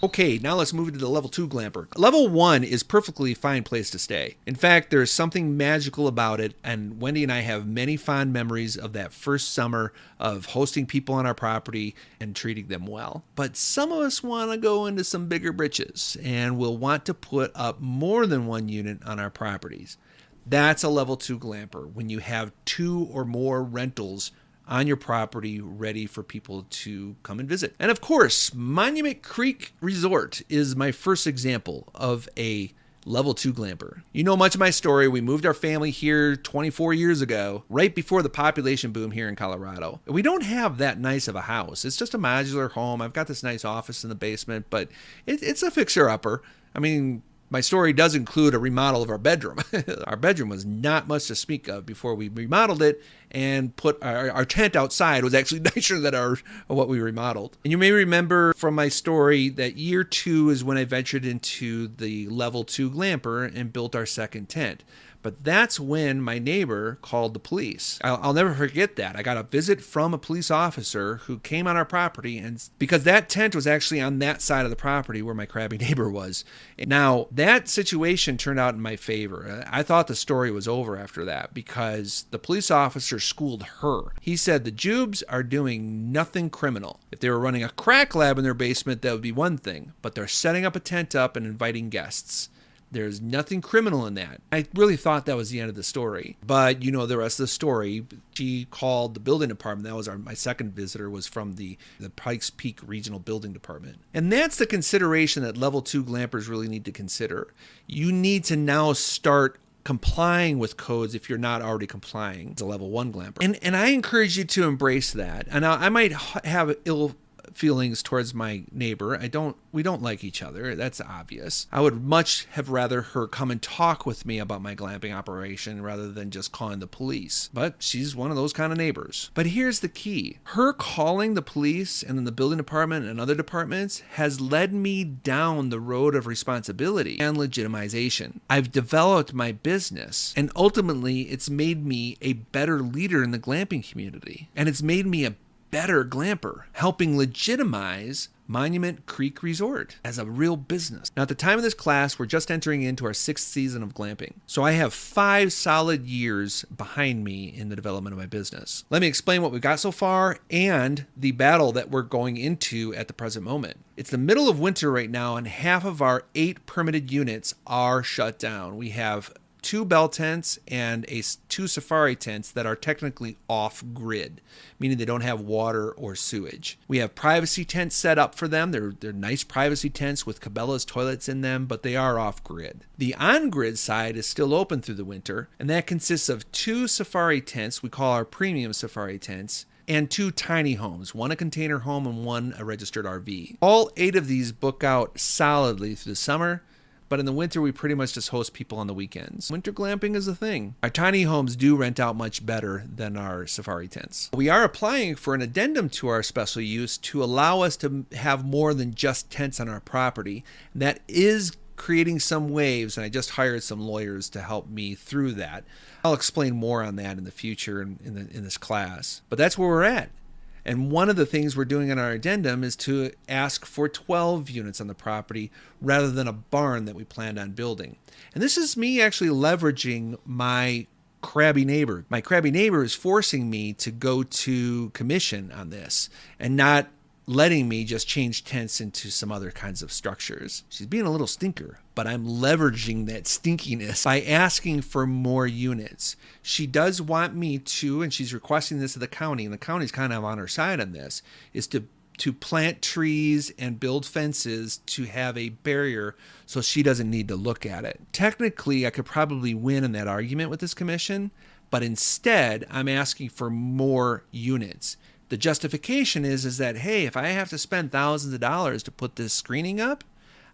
Okay, now let's move into the level 2 Glamper. Level 1 is perfectly fine place to stay. In fact, there's something magical about it, and Wendy and I have many fond memories of that first summer of hosting people on our property and treating them well. But some of us want to go into some bigger britches and will want to put up more than one unit on our properties. That's a level 2 Glamper, when you have 2 or more rentals on your property ready for people to come and visit. And of course, Monument Creek Resort is my first example of a level 2 Glamper. You know much of my story. We moved our family here 24 years ago, right before the population boom here in Colorado. We don't have that nice of a house. It's just a modular home. I've got this nice office in the basement, but it's a fixer-upper. I mean, my story does include a remodel of our bedroom. Our bedroom was not much to speak of before we remodeled it, and put our tent outside was actually nicer than what we remodeled. And you may remember from my story that year 2 is when I ventured into the level 2 Glamper and built our second tent. But that's when my neighbor called the police. I'll never forget that. I got a visit from a police officer who came on our property, and because that tent was actually on that side of the property where my crabby neighbor was. Now, that situation turned out in my favor. I thought the story was over after that because the police officer schooled her. He said the Jubes are doing nothing criminal. If they were running a crack lab in their basement, that would be one thing, but they're setting up a tent up and inviting guests. There's nothing criminal in that. I really thought that was the end of the story. But you know the rest of the story. She called the building department. That was my second visitor, was from the Pikes Peak Regional Building Department. And that's the consideration that level 2 Glampers really need to consider. You need to now start complying with codes if you're not already complying. It's a level 1 Glamper. And I encourage you to embrace that. And I might have ill feelings towards my neighbor. We don't like each other. That's obvious. I would much have rather her come and talk with me about my glamping operation rather than just calling the police. But she's one of those kind of neighbors. But here's the key. Her calling the police and then the building department and other departments has led me down the road of responsibility and legitimization. I've developed my business, and ultimately it's made me a better leader in the glamping community. And it's made me a better Glamper, helping legitimize Monument Creek Resort as a real business. Now, at the time of this class, we're just entering into our 6th season of glamping. So I have 5 solid years behind me in the development of my business. Let me explain what we've got so far and the battle that we're going into at the present moment. It's the middle of winter right now, and half of our 8 permitted units are shut down. We have 2 bell tents and 2 safari tents that are technically off-grid, meaning they don't have water or sewage. We have privacy tents set up for them. They're nice privacy tents with Cabela's toilets in them, but they are off-grid. The on-grid side is still open through the winter, and that consists of 2 safari tents, we call our premium safari tents, and 2 tiny homes, one a container home and one a registered RV. All 8 of these book out solidly through the summer, but in the winter, we pretty much just host people on the weekends. Winter glamping is a thing. Our tiny homes do rent out much better than our safari tents. We are applying for an addendum to our special use to allow us to have more than just tents on our property. And that is creating some waves, and I just hired some lawyers to help me through that. I'll explain more on that in the future in this class. But that's where we're at. And one of the things we're doing in our addendum is to ask for 12 units on the property rather than a barn that we planned on building. And this is me actually leveraging my crabby neighbor. My crabby neighbor is forcing me to go to commission on this and not letting me just change tents into some other kinds of structures. She's being a little stinker, but I'm leveraging that stinkiness by asking for more units. She does want me to, and she's requesting this of the county, and the county's kind of on her side on this, is to plant trees and build fences to have a barrier so she doesn't need to look at it. Technically, I could probably win in that argument with this commission, but instead, I'm asking for more units. The justification is that, hey, if I have to spend thousands of dollars to put this screening up,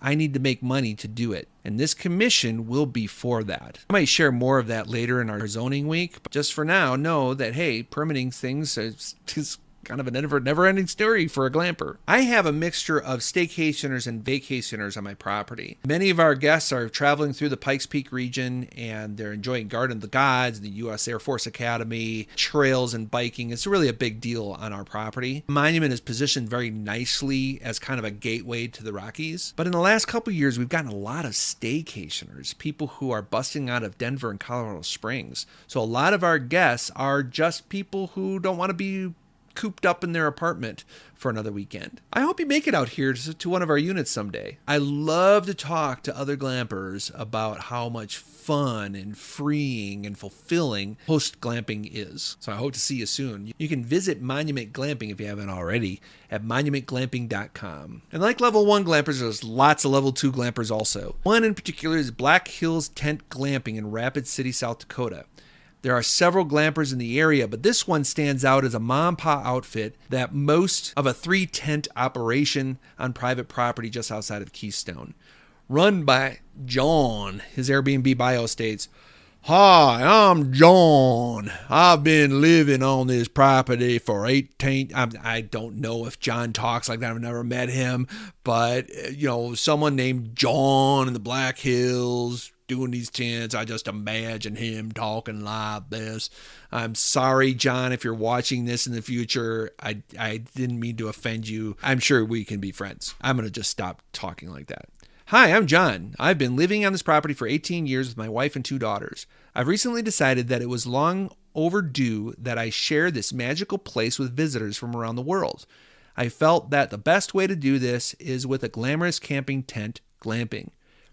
I need to make money to do it. And this commission will be for that. I might share more of that later in our zoning week. But just for now, know that, hey, permitting things is kind of a never-ending story for a glamper. I have a mixture of staycationers and vacationers on my property. Many of our guests are traveling through the Pikes Peak region, and they're enjoying Garden of the Gods, the U.S. Air Force Academy, trails and biking. It's really a big deal on our property. The monument is positioned very nicely as kind of a gateway to the Rockies. But in the last couple of years, we've gotten a lot of staycationers, people who are busting out of Denver and Colorado Springs. So a lot of our guests are just people who don't want to be cooped up in their apartment for another weekend. I hope you make it out here to one of our units someday. I love to talk to other glampers about how much fun and freeing and fulfilling host glamping is. So I hope to see you soon. You can visit Monument Glamping if you haven't already at monumentglamping.com. And like level 1 glampers, there's lots of level 2 glampers also. One in particular is Black Hills Tent Glamping in Rapid City, South Dakota. There are several glampers in the area, but this one stands out as a mom and pop outfit that most of a 3-tent operation on private property just outside of Keystone. Run by John. His Airbnb bio states, "Hi, I'm John. I've been living on this property for 18... I don't know if John talks like that. I've never met him. But, someone named John in the Black Hills doing these tents. I just imagine him talking like this. I'm sorry, John, if you're watching this in the future. I didn't mean to offend you. I'm sure we can be friends. I'm going to just stop talking like that. Hi, I'm John. I've been living on this property for 18 years with my wife and 2 daughters. I've recently decided that it was long overdue that I share this magical place with visitors from around the world. I felt that the best way to do this is with a glamorous camping tent, glamping.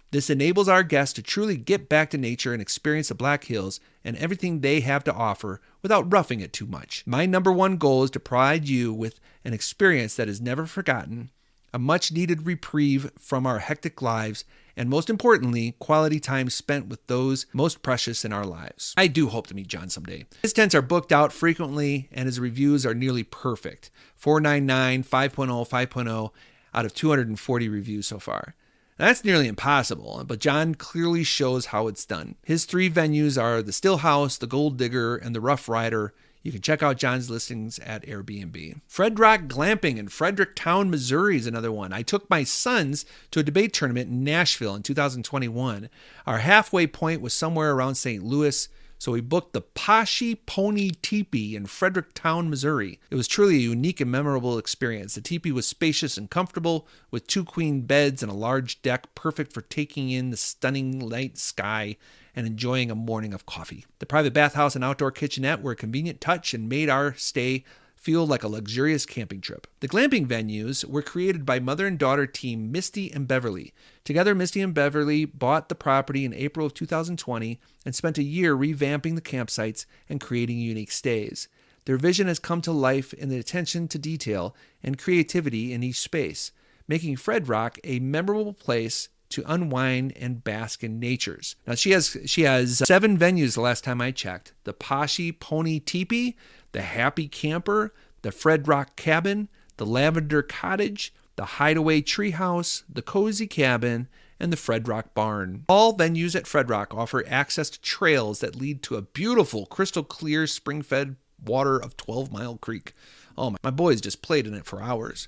This enables our guests to truly get back to nature and experience the Black Hills and everything they have to offer without roughing it too much. My number one goal is to provide you with an experience that is never forgotten, a much-needed reprieve from our hectic lives, and most importantly, quality time spent with those most precious in our lives. I do hope to meet John someday. His tents are booked out frequently, and his reviews are nearly perfect. 4.99, 5.0, 5.0 out of 240 reviews so far. That's nearly impossible, but John clearly shows how it's done. His 3 venues are the Still House, the Gold Digger, and the Rough Rider. You can check out John's listings at Airbnb. Fred Rock Glamping in Fredericktown, Missouri is another one. I took my sons to a debate tournament in Nashville in 2021. Our halfway point was somewhere around St. Louis, so we booked the Poshy Pony Teepee in Fredericktown, Missouri. It was truly a unique and memorable experience. The teepee was spacious and comfortable, with 2 queen beds and a large deck, perfect for taking in the stunning night sky and enjoying a morning of coffee. The private bathhouse and outdoor kitchenette were a convenient touch and made our stay feel like a luxurious camping trip. The glamping venues were created by mother and daughter team Misty and Beverly. Together, Misty and Beverly bought the property in April of 2020 and spent a year revamping the campsites and creating unique stays. Their vision has come to life in the attention to detail and creativity in each space, making Fred Rock a memorable place to unwind and bask in natures. Now she has 7 venues the last time I checked. The Poshy Pony Teepee, the Happy Camper, the Fred Rock Cabin, the Lavender Cottage, the Hideaway Treehouse, the Cozy Cabin, and the Fred Rock Barn. All venues at Fred Rock offer access to trails that lead to a beautiful crystal clear spring-fed water of 12 Mile Creek. Oh, my boys just played in it for hours,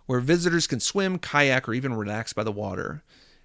where visitors can swim, kayak, or even relax by the water.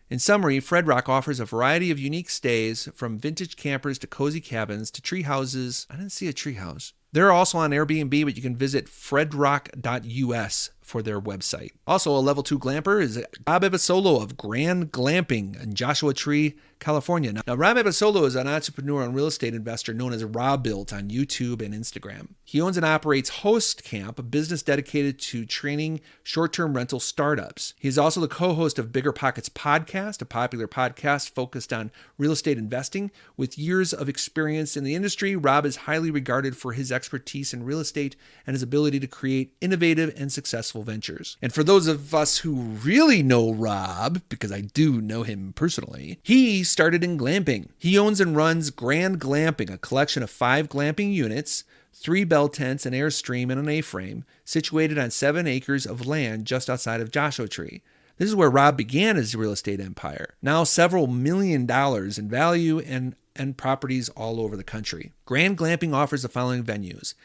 In summary, Fred Rock offers a variety of unique stays, from vintage campers to cozy cabins to tree houses. I didn't see a tree house. They're also on Airbnb, but you can visit fredrock.us for their website. Also, a level 2 glamper is Rob Ebasolo of Grand Glamping in Joshua Tree, California. Now, Rob Ebasolo is an entrepreneur and real estate investor known as Rob Built on YouTube and Instagram. He owns and operates Host Camp, a business dedicated to training short-term rental startups. He is also the co-host of Bigger Pockets Podcast, a popular podcast focused on real estate investing. With years of experience in the industry, Rob is highly regarded for his expertise in real estate and his ability to create innovative and successful ventures. And for those of us who really know Rob, because I do know him personally, he started in glamping. He owns and runs Grand Glamping, a collection of 5 glamping units, 3 bell tents, an Airstream, and an A-frame, situated on 7 acres of land just outside of Joshua Tree. This is where Rob began his real estate empire, now several $1 million in value and properties all over the country. Grand Glamping offers the following venues: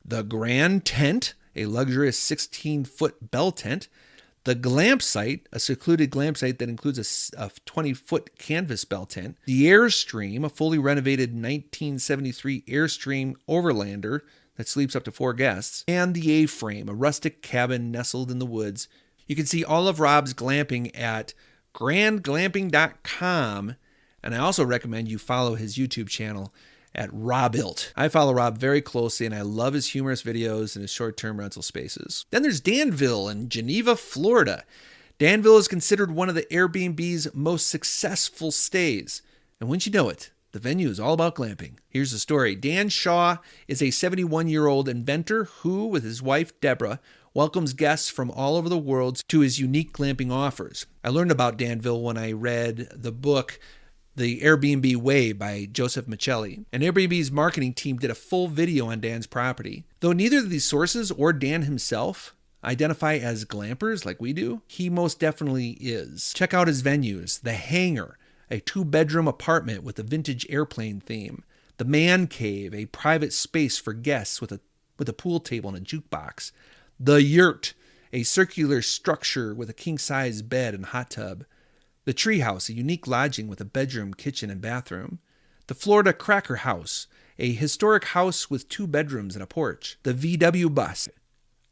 the Grand Tent a luxurious 16-foot bell tent. The Glamp site, a secluded Glamp site that includes a 20-foot canvas bell tent. The Airstream, a fully renovated 1973 Airstream Overlander that sleeps up to 4 guests. And the A-Frame, a rustic cabin nestled in the woods. You can see all of Rob's glamping at grandglamping.com. And I also recommend you follow his YouTube channel at Robilt. I follow Rob very closely, and I love his humorous videos and his short-term rental spaces. Then there's Danville in Geneva, Florida. Danville is considered one of the Airbnb's most successful stays. And wouldn't you know it, the venue is all about glamping. Here's the story. Dan Shaw is a 71-year-old inventor who, with his wife, Deborah, welcomes guests from all over the world to his unique glamping offers. I learned about Danville when I read the book The Airbnb Way by Joseph Michelli. And Airbnb's marketing team did a full video on Dan's property. Though neither of these sources or Dan himself identify as glampers like we do, he most definitely is. Check out his venues. The Hangar, a 2-bedroom apartment with a vintage airplane theme. The Man Cave, a private space for guests with a pool table and a jukebox. The Yurt, a circular structure with a king-size bed and hot tub. The Treehouse, a unique lodging with a bedroom, kitchen, and bathroom. The Florida Cracker House, a historic house with 2 bedrooms and a porch. The VW Bus,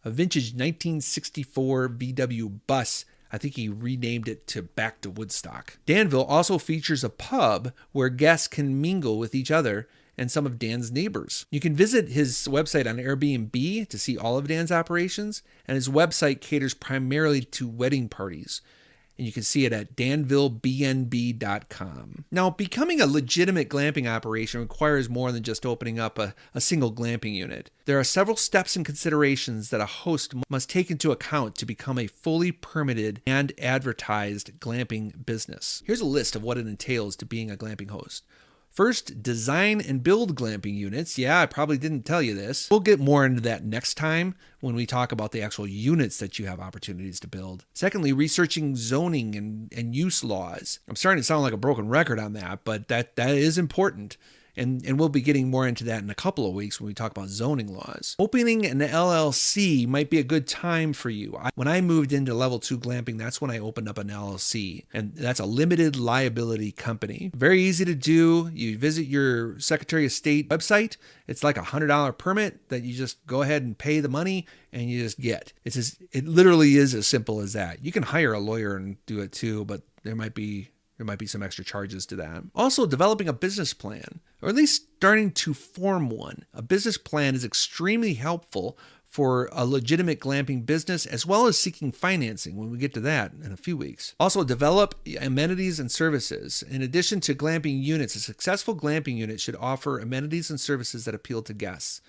a vintage 1964 VW bus. I think he renamed it to Back to Woodstock. Danville also features a pub where guests can mingle with each other and some of Dan's neighbors. You can visit his website on Airbnb to see all of Dan's operations, and his website caters primarily to wedding parties. And you can see it at danvillebnb.com. Now, becoming a legitimate glamping operation requires more than just opening up a single glamping unit. There are several steps and considerations that a host must take into account to become a fully permitted and advertised glamping business. Here's a list of what it entails to being a glamping host. First, design and build glamping units. Yeah, I probably didn't tell you this. We'll get more into that next time when we talk about the actual units that you have opportunities to build. Secondly, researching zoning and use laws. I'm starting to sound like a broken record on that, but that is important. And we'll be getting more into that in a couple of weeks when we talk about zoning laws. Opening an LLC might be a good time for you. When I moved into level 2 glamping, that's when I opened up an LLC, and that's a limited liability company. Very easy to do. You visit your Secretary of State website. It's like a $100 permit that you just go ahead and pay the money and you just get. It literally is as simple as that. You can hire a lawyer and do it too, but there might be some extra charges to that. Also, developing a business plan, or at least starting to form one. A business plan is extremely helpful for a legitimate glamping business, as well as seeking financing when we get to that in a few weeks. Also, develop amenities and services. In addition to glamping units, a successful glamping unit should offer amenities and services that appeal to guests.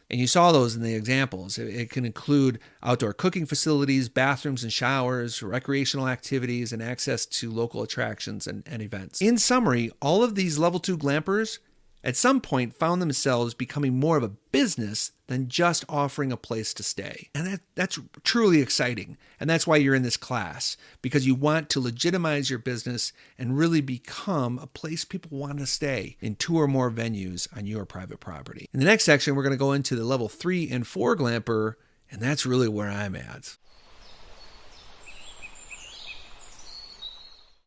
And you saw those in the examples. It can include outdoor cooking facilities, bathrooms and showers, recreational activities, and access to local attractions and events. In summary, all of these level 2 glampers at some point found themselves becoming more of a business than just offering a place to stay. And that's truly exciting. And that's why you're in this class, because you want to legitimize your business and really become a place people want to stay in 2 or more venues on your private property. In the next section, we're going to go into the level 3 and 4 glamper, and that's really where I'm at.